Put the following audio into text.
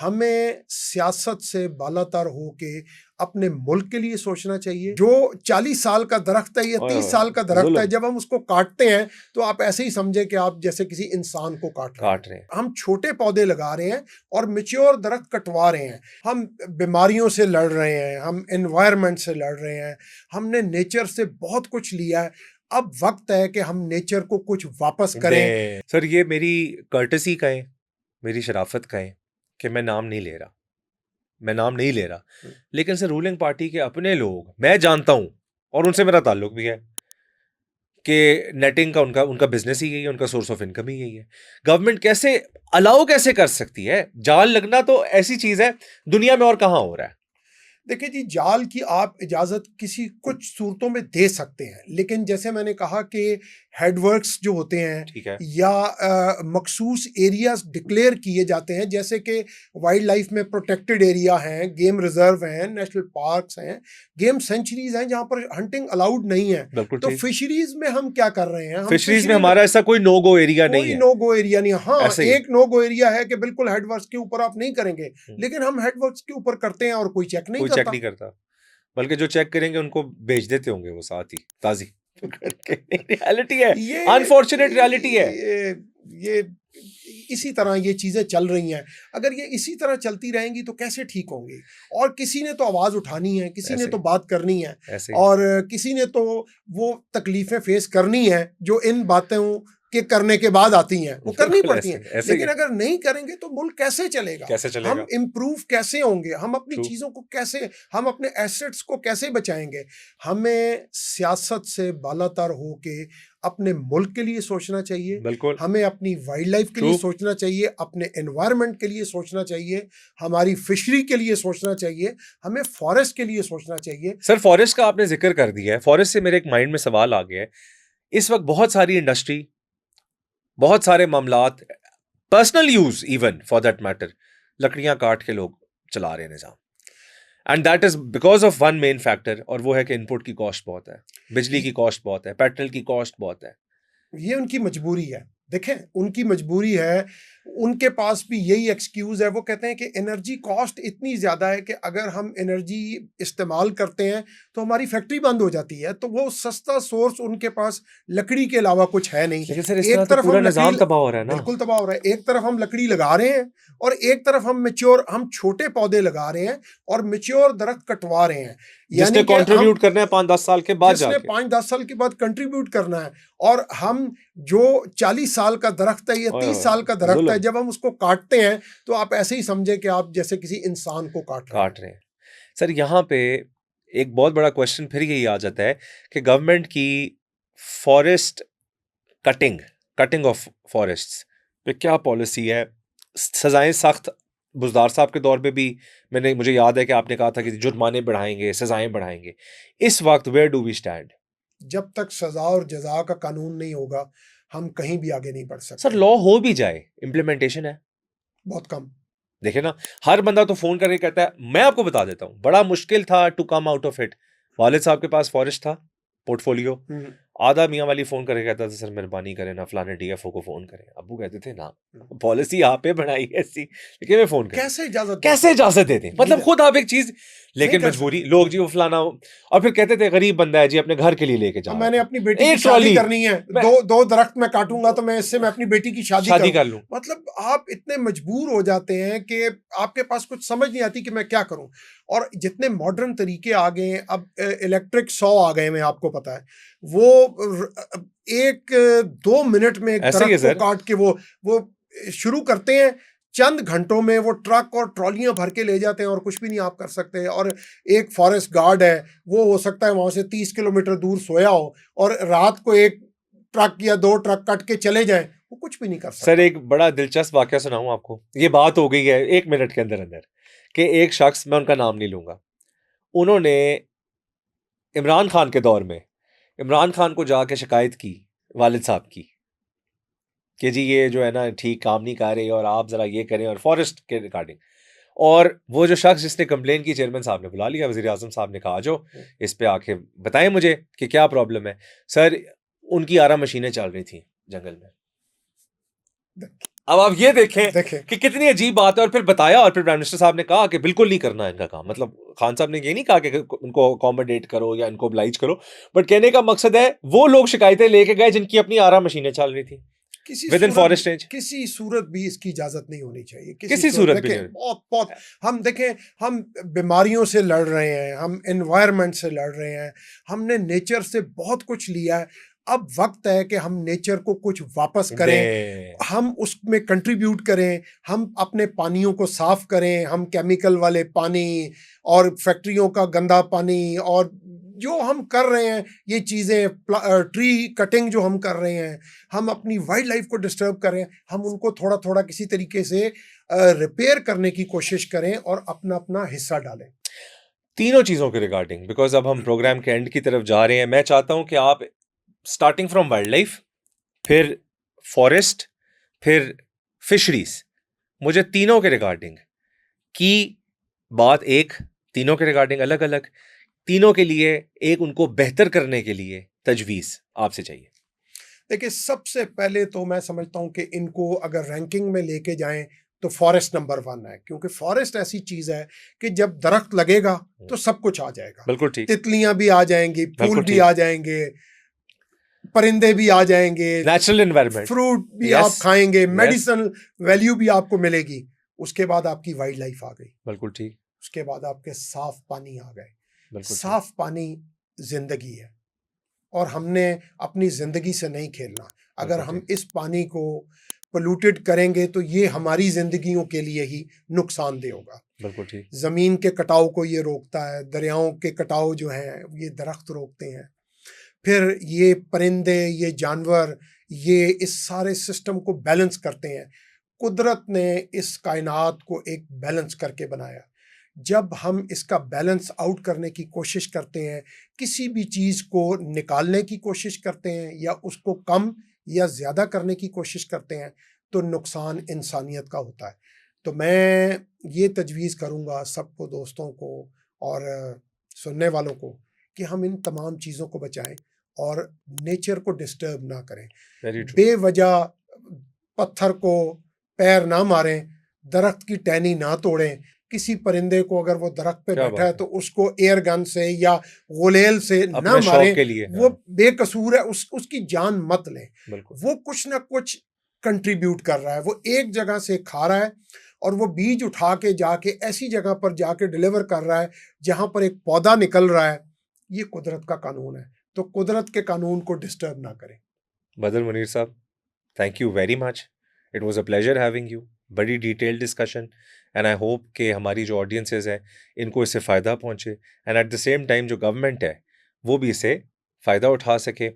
हमें सियासत से बालातर होके अपने मुल्क के लिए सोचना चाहिए। जो 40 साल का दरख्त है या 30 साल का दरख्त है, जब हम उसको काटते हैं तो आप ऐसे ही समझे कि आप जैसे किसी इंसान को काट रहे हैं। हम छोटे पौधे लगा रहे हैं और मैच्योर दरख्त कटवा रहे हैं। हम बीमारियों से लड़ रहे हैं, हम एनवायरनमेंट से लड़ रहे हैं, हमने नेचर से बहुत कुछ लिया है। अब वक्त है कि हम नेचर को कुछ वापस करें। सर ये मेरी कर्टसी का है, मेरी शराफत का है कि मैं नाम नहीं ले रहा, लेकिन सर रूलिंग पार्टी के अपने लोग मैं जानता हूं और उनसे मेरा ताल्लुक भी है कि नेटिंग का उनका बिजनेस ही यही है, उनका सोर्स ऑफ इनकम ही यही है। गवर्नमेंट कैसे अलाउ कैसे कर सकती है? जाल लगना तो ऐसी चीज है, दुनिया में और कहां हो रहा है? देखिए जी, जाल की आप इजाज़त किसी कुछ सूरतों में दे सकते हैं, लेकिन जैसे मैंने कहा कि हेडवर्क्स जो होते हैं या मखसूस एरियाज डिक्लेयर किए जाते हैं, जैसे कि वाइल्ड लाइफ में प्रोटेक्टेड एरिया हैं, गेम रिजर्व हैं, नेशनल पार्क्स हैं, गेम सेंचुरीज हैं जहां पर हंटिंग अलाउड नहीं है। तो फिशरीज में हम क्या कर रहे हैं? फिशरीज में हमारा ऐसा कोई नो गो एरिया नहीं है। नो गो एरिया नहीं। हाँ, एक नो गो एरिया है कि बिल्कुल हेडवर्क्स के ऊपर आप नहीं करेंगे, लेकिन हम हेडवर्क्स के ऊपर करते हैं और कोई चेक नहीं करता। बल्कि जो चेक करेंगे उनको भेज देते होंगे वो साथ ही ताजी। रियलिटी है, अनफॉर्चुनेट रियलिटी है ये। इसी तरह ये चीजें चल रही हैं। अगर ये इसी तरह चलती रहेंगी तो कैसे ठीक होंगी? और किसी ने तो आवाज उठानी है, किसी ने तो बात करनी है, और किसी ने तो वो तकलीफें फेस करनी है जो इन बातों के करने के बाद आती हैं, वो करनी पड़ती हैं। लेकिन अगर नहीं करेंगे तो मुल्क कैसे चलेगा? हम इम्प्रूव कैसे होंगे? हम अपनी चीजों को कैसे, हम अपने एसेट्स को कैसे बचाएंगे? हमें सियासत से बालातर होके अपने मुल्क के लिए सोचना चाहिए, हमें अपनी वाइल्ड लाइफ के लिए सोचना चाहिए, अपने एनवायरनमेंट के लिए सोचना चाहिए, हमारी फिशरी के लिए सोचना चाहिए, हमें फॉरेस्ट के लिए सोचना चाहिए। सर फॉरेस्ट का आपने जिक्र कर दिया है, फॉरेस्ट से मेरे एक माइंड में सवाल आ गया है। इस वक्त बहुत सारी इंडस्ट्री, बहुत सारे मामलात, personal use even for that matter, लकड़ियां काट के लोग चला रहे हैं निजाम, and that is because of one main factor, और वो है कि इनपुट की कॉस्ट बहुत है, बिजली की कॉस्ट बहुत है, पेट्रोल की कॉस्ट बहुत है। ये उनकी मजबूरी है। देखें, उनकी मजबूरी है, उनके पास भी यही एक्सक्यूज है। वो कहते हैं कि एनर्जी कॉस्ट इतनी ज़्यादा है कि अगर हम एनर्जी इस्तेमाल करते हैं तो हमारी फैक्ट्री बंद हो जाती है। तो वो सस्ता सोर्स उनके पास लकड़ी के अलावा कुछ है नहीं। एक तरफ पूरा निजाम तबाह हो रहा है ना। बिल्कुल तबाह हो रहा है। एक तरफ हम लकड़ी लगा रहे हैं और एक तरफ हम छोटे पौधे लगा रहे हैं और मैच्योर दरख्त कटवा रहे हैं। जिसने कंट्रीब्यूट करना है 5-10 साल के बाद, जिसने 5-10 साल के बाद कंट्रीब्यूट करना है। और हम जो 40 साल का दरख्त है या 30 साल का दरख्त है, जब हम उसको काटते हैं तो आप ऐसे ही समझे कि आप जैसे किसी इंसान को काट रहे हैं। सर यहाँ पे एक बहुत बड़ा क्वेश्चन फिर यही आ जाता है कि गवर्नमेंट की फॉरेस्ट कटिंग ऑफ फॉरेस्ट्स पे क्या पॉलिसी है? सजाएं सख्त, बुजदार साहब के दौर पे भी मुझे याद है कि आपने कहा था कि जुर्माने बढ़ाएंगे, सजाएं बढ़ाएंगे। इस वक्त वेयर डू वी स्टैंड? जब तक सजा और जजा का कानून नहीं होगा हम कहीं भी आगे नहीं बढ़ सकते। सर लॉ हो भी जाए, इम्प्लीमेंटेशन है बहुत कम। देखे ना, हर बंदा तो फोन करके कहता है। मैं आपको बता देता हूं, बड़ा मुश्किल था to come out of it. वालिद साहब के पास फॉरेस्ट था, पोर्टफोलियो, आधा मियां वाली फोन करके कहता था सर मेहरबानी करें ना, फलाने डीएफओ को फोन करें। अबू कहते थे ना, पॉलिसी आप पे बनाई ऐसी, लेकिन मैं फोन कैसे इजाजत देते? मतलब खुद आप एक चीज, लेकिन मजबूरी लोग जी वो फलाना, और फिर कहते थे गरीब बंदा है जी, अपने घर के लिए लेके जा, मैंने अपनी बेटी की शादी करनी है, दो दरख्त मैं काटूंगा तो मैं इससे मैं अपनी बेटी की शादी कर लूं। मतलब आप इतने मजबूर हो जाते हैं कि आपके पास कुछ समझ नहीं आती कि मैं क्या करूं। और जितने मॉडर्न तरीके आ गए हैं, अब इलेक्ट्रिक 100 आ गए हैं, आपको पता है, वो 1-2 मिनट में एक दरख्त को काट के वो शुरू करते हैं। चंद घंटों में वो ट्रक और ट्रॉलियां भर के ले जाते हैं और कुछ भी नहीं आप कर सकते। और एक फॉरेस्ट गार्ड है, वो हो सकता है वहां से 30 किलोमीटर दूर सोया हो और रात को एक ट्रक या 2 ट्रक कट के चले जाएं, वो कुछ भी नहीं कर सकता। सर एक बड़ा दिलचस्प वाकया सुनाऊं आपको। ये बात हो गई है 1 मिनट के अंदर अंदर कि एक शख्स, मैं उनका नाम नहीं लूंगा, उन्होंने इमरान खान के दौर में इमरान खान को जाके शिकायत की वालिद साहब की कि जी ये जो है ना ठीक काम नहीं कर रहे और आप जरा ये करें, और फॉरेस्ट के रिगार्डिंग। और वो जो शख्स जिसने कंप्लेन की, चेयरमैन साहब ने बुला लिया, वजीर आजम साहब ने कहा जो इस पे आके बताएं मुझे कि क्या प्रॉब्लम है। सर उनकी 11 मशीनें चल रही थी जंगल में। अब आप ये देखें कि कितनी अजीब बात है। और फिर बताया, और फिर प्राइम मिनिस्टर साहब ने कहा कि बिल्कुल नहीं करना इनका काम। मतलब खान साहब ने ये नहीं कहा कि इनको अकोमोडेट करो या इनको oblige करो, बट कहने का मकसद है वो लोग शिकायतें लेके गए जिनकी अपनी आरा मशीनें चल रही थी विद इन फॉरेस्ट रेंज। किसी सूरत भी इसकी इजाजत नहीं होनी चाहिए, किसी सूरत भी नहीं। बहुत हम देखें, हम बीमारियों से लड़ रहे हैं, हम एनवायरनमेंट से लड़ रहे हैं, हमने नेचर से बहुत कुछ लिया है। अब वक्त है कि हम नेचर को कुछ वापस करें, हम उसमें कंट्रीब्यूट करें, हम अपने पानियों को साफ करें। हम केमिकल वाले पानी और फैक्ट्रियों का गंदा पानी और जो हम कर रहे हैं ये चीज़ें, ट्री कटिंग जो हम कर रहे हैं, हम अपनी वाइल्ड लाइफ को डिस्टर्ब कर रहे हैं, हम उनको थोड़ा थोड़ा किसी तरीके से रिपेयर करने की कोशिश करें और अपना अपना हिस्सा डालें। तीनों चीज़ों के रिगार्डिंग, बिकॉज अब हम प्रोग्राम के एंड की तरफ जा रहे हैं, मैं चाहता हूं कि आप स्टार्टिंग फ्रॉम वाइल्ड लाइफ, फिर फॉरेस्ट, फिर फिशरीज, मुझे तीनों के रिगार्डिंग की बात, एक तीनों के रिगार्डिंग अलग अलग, तीनों के लिए एक उनको बेहतर करने के लिए तजवीज़ आपसे चाहिए। देखिए, सबसे पहले तो मैं समझता हूं कि इनको अगर रैंकिंग में लेके जाएं तो फॉरेस्ट नंबर 1 है, क्योंकि फॉरेस्ट ऐसी चीज है कि जब दरख्त लगेगा तो सब कुछ आ जाएगा। बिल्कुल ठीक। तितलियां भी आ जाएंगी, फूल भी आ जाएंगे, परिंदे भी आ जाएंगे, नेचुरल एनवायरनमेंट, फ्रूट भी आप खाएंगे, मेडिसिनल वैल्यू भी आपको मिलेगी। उसके बाद आपकी वाइल्ड लाइफ आ गई। बिल्कुल ठीक। उसके बाद आपके साफ पानी आ गए। साफ पानी जिंदगी है और हमने अपनी जिंदगी से नहीं खेलना। अगर हम इस पानी को पोल्यूटेड करेंगे तो ये हमारी जिंदगियों के लिए ही नुकसानदेह होगा। बिल्कुल ठीक। जमीन के कटाव को ये रोकता है, दरियाओं के कटाव जो है ये दरख्त रोकते हैं, फिर ये परिंदे, ये जानवर, ये इस सारे सिस्टम को बैलेंस करते हैं। कुदरत ने इस कायनात को एक बैलेंस करके बनाया। जब हम इसका बैलेंस आउट करने की कोशिश करते हैं, किसी भी चीज़ को निकालने की कोशिश करते हैं या उसको कम या ज़्यादा करने की कोशिश करते हैं, तो नुकसान इंसानियत का होता है। तो मैं ये तजवीज़ करूँगा सबको, दोस्तों को और सुनने वालों को, कि हम इन तमाम चीज़ों को बचाएं और नेचर को डिस्टर्ब ना करें। बेवजह पत्थर को पैर ना मारें, दरख्त की टहनी ना तोड़ें। किसी परिंदे को अगर वो दरख्त पे बैठा है तो उसको एयर गन से या गुलेल से ना मारें, वो बेकसूर है, उसकी जान मत लें। वो कुछ ना कुछ कंट्रीब्यूट कर रहा है, वो एक जगह से खा रहा है और वो बीज उठा के जाके ऐसी जगह पर जाके डिलीवर कर रहा है जहां पर एक पौधा निकल रहा है। ये कुदरत का कानून है, तो कुदरत के कानून को डिस्टर्ब ना करें। बदर मुनीर साहब, thank you very much, it was a pleasure having you. बड़ी detailed discussion, and I hope कि हमारी जो ऑडियंसेस हैं इनको इससे फ़ायदा पहुंचे, and at the same time जो गवर्नमेंट है वो भी इससे फ़ायदा उठा सके।